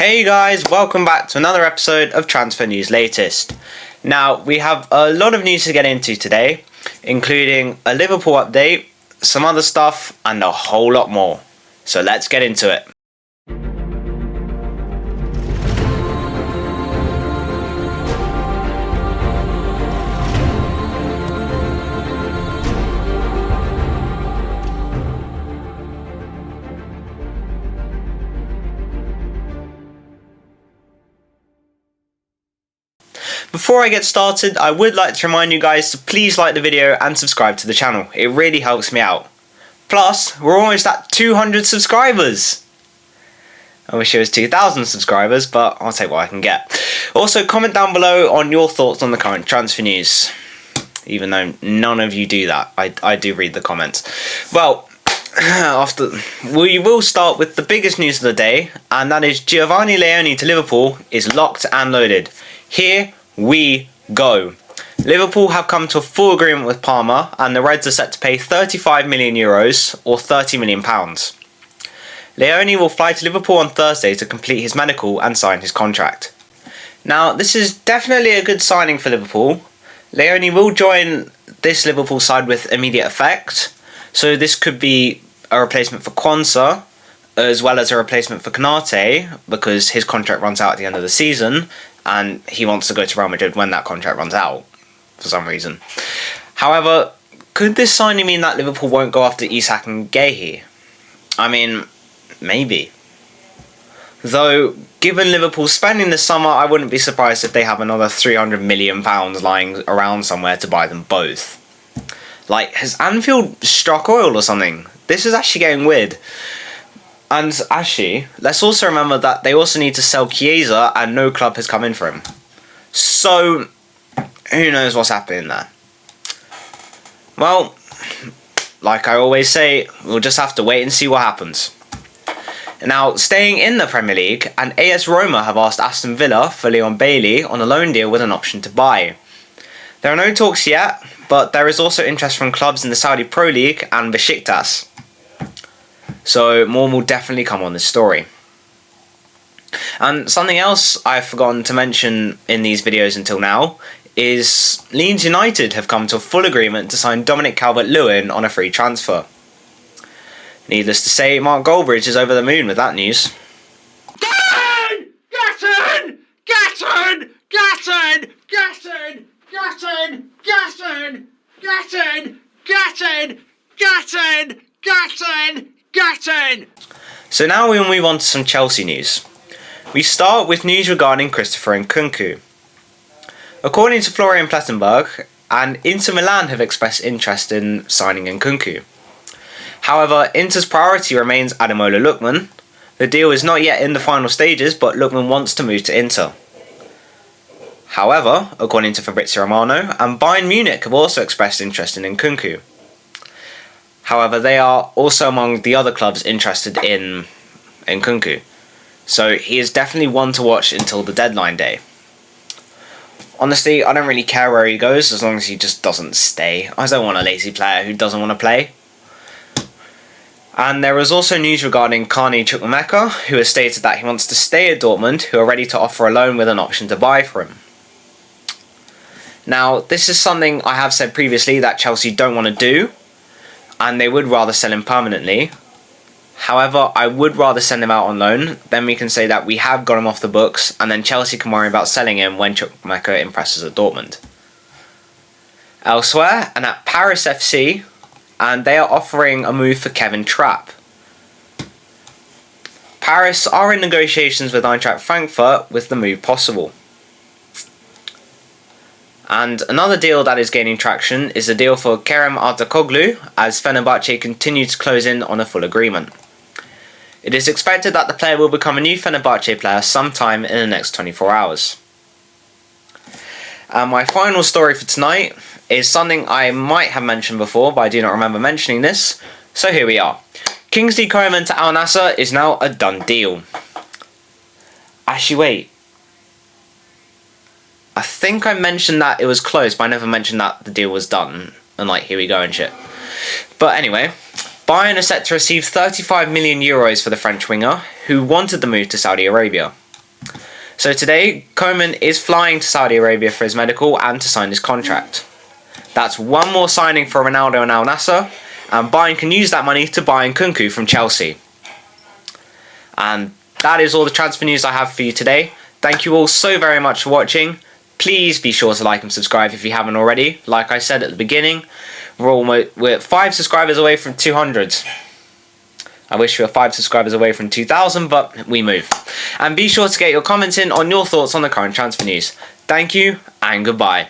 Hey guys, welcome back to another episode of Transfer News Latest. Now, we have a lot of news to get into today, including a Liverpool update, some other stuff, and a whole lot more. So let's get into it. Before I get started, I would like to remind you guys to please like the video and subscribe to the channel. It really helps me out. Plus, we're almost at 200 subscribers. I wish it was 2,000 subscribers, but I'll take what I can get. Also, comment down below on your thoughts on the current transfer news. Even though none of you do that, I do read the comments. Well, we will start with the biggest news of the day, and that is Giovanni Leoni to Liverpool is locked and loaded. Here we go. Liverpool have come to a full agreement with Parma, and the Reds are set to pay €35 million or £30 million. Leoni will fly to Liverpool on Thursday to complete his medical and sign his contract. Now, this is definitely a good signing for Liverpool. Leoni will join this Liverpool side with immediate effect, so this could be a replacement for Quansah, as well as a replacement for Konate, because his contract runs out at the end of the season, and he wants to go to Real Madrid when that contract runs out, for some reason. However, could this signing mean that Liverpool won't go after Isak and Guehi? I mean, maybe. Though, given Liverpool's spending this summer, I wouldn't be surprised if they have another £300 million lying around somewhere to buy them both. Like, has Anfield struck oil or something? This is actually getting weird. And actually, let's also remember that they also need to sell Chiesa, and no club has come in for him. So, who knows what's happening there? Well, like I always say, we'll just have to wait and see what happens. Now, staying in the Premier League, and AS Roma have asked Aston Villa for Leon Bailey on a loan deal with an option to buy. There are no talks yet, but there is also interest from clubs in the Saudi Pro League and Besiktas. So more will definitely come on this story. And something else I've forgotten to mention in these videos until now is Leeds United have come to a full agreement to sign Dominic Calvert-Lewin on a free transfer. Needless to say, Mark Goldbridge is over the moon with that news. So now we'll move on to some Chelsea news. We start with news regarding Christopher Nkunku. According to Florian Plettenberg, and Inter Milan have expressed interest in signing Nkunku. However, Inter's priority remains Ademola Lookman. The deal is not yet in the final stages, but Lookman wants to move to Inter. However, according to Fabrizio Romano, and Bayern Munich have also expressed interest in Nkunku. However, they are also among the other clubs interested in Nkunku. So he is definitely one to watch until the deadline day. Honestly, I don't really care where he goes as long as he just doesn't stay. I don't want a lazy player who doesn't want to play. And there is also news regarding Chukwuemeka, who has stated that he wants to stay at Dortmund, who are ready to offer a loan with an option to buy for him. Now, this is something I have said previously that Chelsea don't want to do, and they would rather sell him permanently. However, I would rather send him out on loan. Then we can say that we have got him off the books, and then Chelsea can worry about selling him when Chukwuemeka impresses at Dortmund. Elsewhere, and at Paris FC, and they are offering a move for Kevin Trapp. Paris are in negotiations with Eintracht Frankfurt with the move possible. And another deal that is gaining traction is the deal for Kerem Aktürkoğlu, as Fenerbahçe continue to close in on a full agreement. It is expected that the player will become a new Fenerbahçe player sometime in the next 24 hours. And my final story for tonight is something I might have mentioned before, but I do not remember mentioning this, so here we are. Kingsley Coman to Al Nassr is now a done deal. Actually, wait. I think I mentioned that it was close, but I never mentioned that the deal was done. And like, here we go and shit. But anyway, Bayern are set to receive €35 million for the French winger, who wanted the move to Saudi Arabia. So today, Coman is flying to Saudi Arabia for his medical and to sign his contract. That's one more signing for Ronaldo and Al Nassr, and Bayern can use that money to buy Nkunku from Chelsea. And that is all the transfer news I have for you today. Thank you all so very much for watching. Please be sure to like and subscribe if you haven't already. Like I said at the beginning, we're 5 subscribers away from 200. I wish we were 5 subscribers away from 2,000, but we move. And be sure to get your comments in on your thoughts on the current transfer news. Thank you, and goodbye.